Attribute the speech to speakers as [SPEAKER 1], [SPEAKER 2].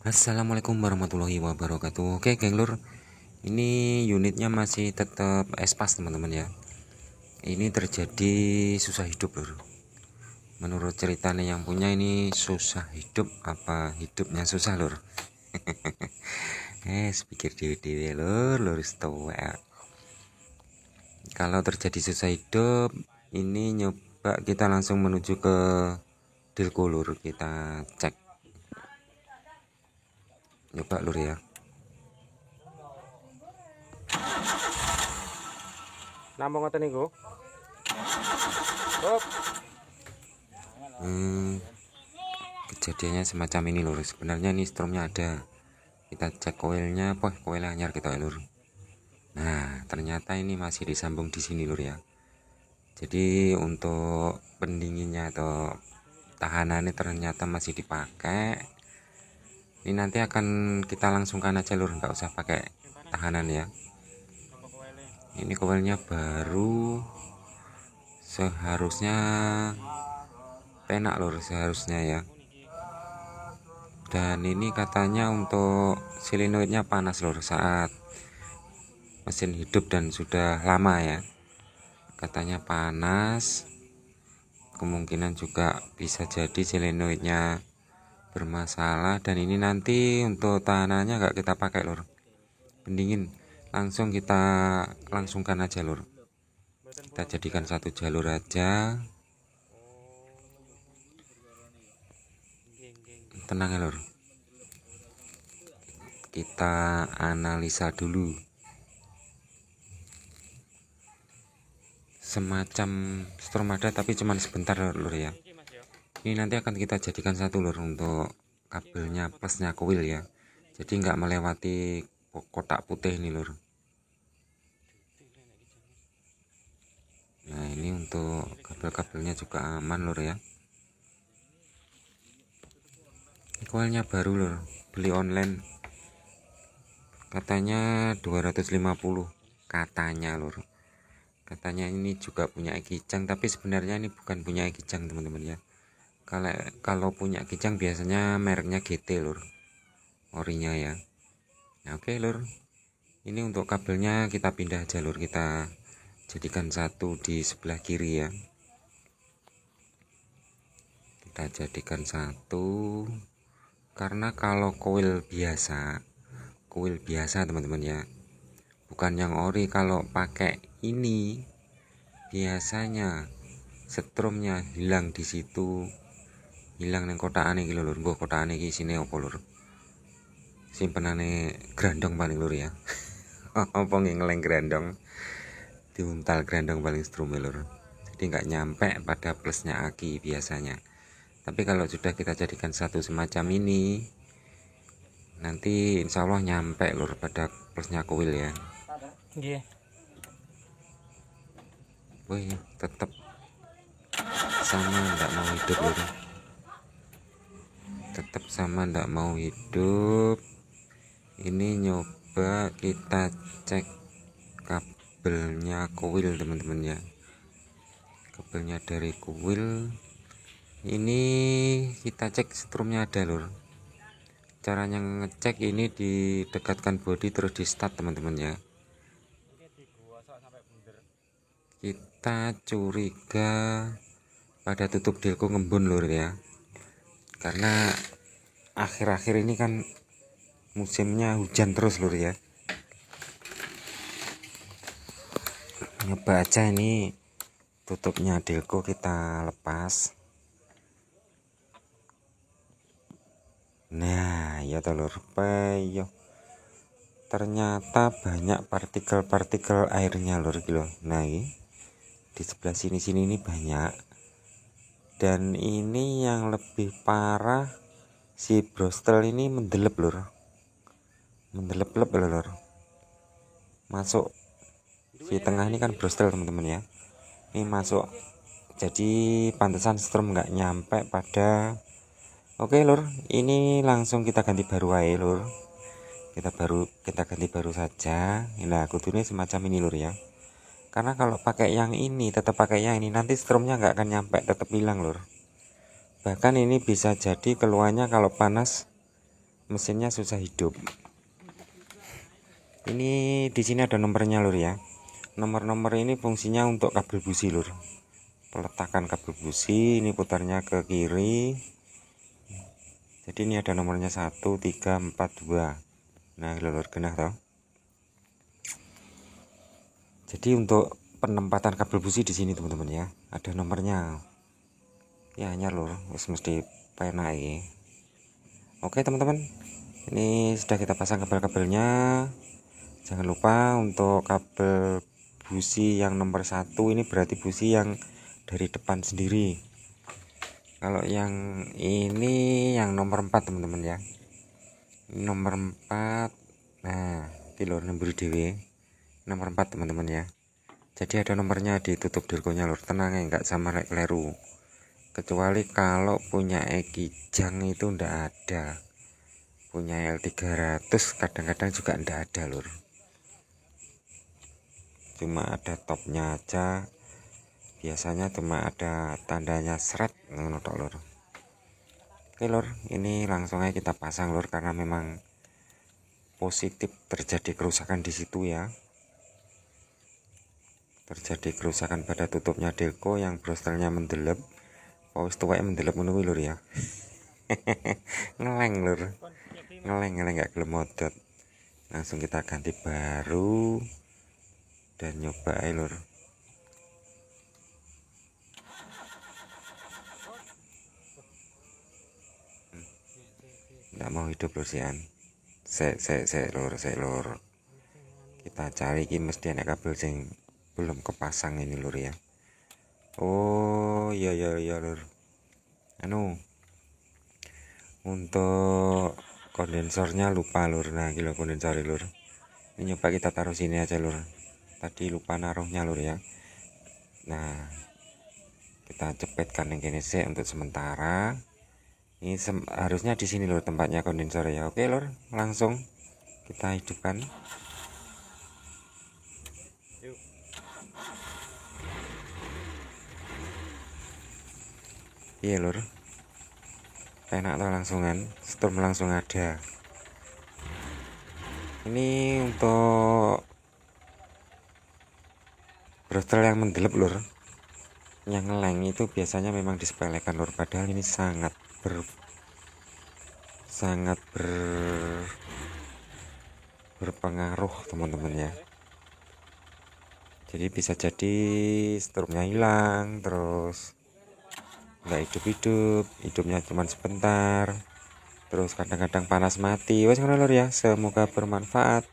[SPEAKER 1] Assalamualaikum warahmatullahi wabarakatuh. Oke geng lur, ini unitnya masih tetap espas teman-teman ya. Ini terjadi susah hidup lur. Menurut ceritanya yang punya ini susah hidup apa hidupnya susah lur. Pikir dewe-dewe lur stoa. Kalau terjadi susah hidup, ini nyoba kita langsung menuju ke Dilko lur, kita cek. Nyoba lur ya.
[SPEAKER 2] Namung ngoten niku.
[SPEAKER 1] Kejadiannya semacam ini lur. Sebenarnya ini stromnya ada. Kita cek koilnya, koilnya anyar kita lur. Nah, ternyata ini masih disambung di sini lur ya. Jadi untuk pendinginnya atau tahanannya ternyata masih dipakai. Ini nanti akan kita langsungkan aja lur, nggak usah pakai tahanan ya. Ini koilnya baru, seharusnya penak lur, seharusnya ya. Dan ini katanya untuk solenoidnya panas lur saat mesin hidup dan sudah lama ya, katanya panas. Kemungkinan juga bisa jadi solenoidnya bermasalah, dan ini nanti untuk tahanannya nggak kita pakai lur, pendingin langsung kita langsungkan aja lur, kita jadikan satu jalur aja. Tenang ya lur, kita analisa dulu. Semacam strom ada tapi cuman sebentar lur ya. Ini nanti akan kita jadikan satu lur untuk kabelnya plusnya coil ya, jadi nggak melewati kotak putih ini lur. Nah ini untuk kabel-kabelnya juga aman lur ya. Ini coilnya baru lur, beli online katanya 250 katanya lur. Katanya ini juga punya Kijang, tapi sebenarnya ini bukan punya Kijang teman-teman ya. Kalau punya Kijang biasanya mereknya GT lur, orinya ya. Nah, oke lur, ini untuk kabelnya kita pindah aja lur, kita jadikan satu di sebelah kiri ya. Kita jadikan satu, karena kalau coil biasa teman-teman ya, bukan yang ori. Kalau pakai ini biasanya stromnya hilang di situ, hilang neng kotakan iki lur. Nggo kotakan iki sini opo lur, simpenane grandong paling lur ya. Apa ngeleng grandong, diuntal grandong paling strum lur, jadi nggak nyampe pada plusnya aki biasanya. Tapi kalau sudah kita jadikan satu semacam ini, nanti insya Allah nyampe lur pada plusnya coil ya.
[SPEAKER 2] Nggih.
[SPEAKER 1] Wih, tetap sama nggak mau hidup lur, tetap sama nggak mau hidup. Ini nyoba kita cek kabelnya coil teman-teman ya, kabelnya dari coil ini kita cek strumnya ada lur. Caranya ngecek ini didekatkan bodi terus di start teman-teman ya. Kita curiga pada tutup Dilko ngembun lur ya, karena akhir-akhir ini kan musimnya hujan terus lur ya. Nyoba aja ini tutupnya Dilko kita lepas. Nah ya telur peyo, ternyata banyak partikel-partikel airnya lur gitu. Nah ini di sebelah sini ini banyak, dan ini yang lebih parah, si brostel ini mendelep lur, mendelep-lep lur, masuk si tengah ini kan brostel teman-teman ya, ini masuk, jadi pantesan strom nggak nyampe pada. Oke lur, ini langsung kita ganti baru aja lur, kita ganti baru saja. Nah kudunya semacam ini lur ya, karena kalau pakai yang ini, tetap pakai yang ini, nanti stromnya nggak akan nyampe, tetap hilang lur. Bahkan ini bisa jadi keluarnya kalau panas mesinnya susah hidup. Ini di sini ada nomornya lur ya. Nomor-nomor ini fungsinya untuk kabel busi lur. Peletakan kabel busi, ini putarnya ke kiri. Jadi ini ada nomornya 1, 3, 4, 2. Nah, lur genah toh. Jadi untuk penempatan kabel busi di sini teman-teman ya, ada nomornya. Ya anyar lur, wis mesti penak iki. Oke teman-teman, ini sudah kita pasang kabel-kabelnya. Jangan lupa untuk kabel busi yang nomor 1 ini berarti busi yang dari depan sendiri. Kalau yang ini yang nomor 4 teman-teman ya. Ini nomor 4. Nah, iki lur nemburi dhewe. Nomor 4 teman-teman ya. Jadi ada nomornya ditutup delkonya lur, tenang ya, nggak sama kayak kleru. Kecuali kalau punya Ekijang itu ndak ada. Punya L300 kadang-kadang juga ndak ada lur. Cuma ada topnya aja. Biasanya cuma ada tandanya seret ngono tok lur. Oke lur, ini langsung aja kita pasang lur karena memang positif terjadi kerusakan di situ ya. Terjadi kerusakan pada tutupnya delko yang brostelnya mendelep. Pause tuwek mendelep ngono lur ya. Ngeleng lur. Ngeleng nggak gelem modot. Langsung kita ganti baru dan nyoba aja lur. Nggak mau hidup lur sian. Lur. Kita cari ini mesti ada kabel sing belum kepasang ini lur ya. Oh iya lur. Untuk kondensornya lupa lur. Nah kilo kondensor lur. Ini nyoba kita taruh sini aja lur. Tadi lupa naruhnya lur ya. Nah kita cepetkan yang gini sih untuk sementara. Ini harusnya di sini lur tempatnya kondensor ya. Oke lur, langsung kita hidupkan. Iya lur, enak tuh langsungan, storm langsung ada. Ini untuk brostel yang mendelep lur, yang ngeleng itu biasanya memang disepelekan lur, padahal ini sangat berpengaruh teman-teman ya. Jadi bisa jadi stormnya hilang, terus nggak hidupnya cuma sebentar, terus kadang-kadang panas mati. Wes ngono lur ya, semoga bermanfaat.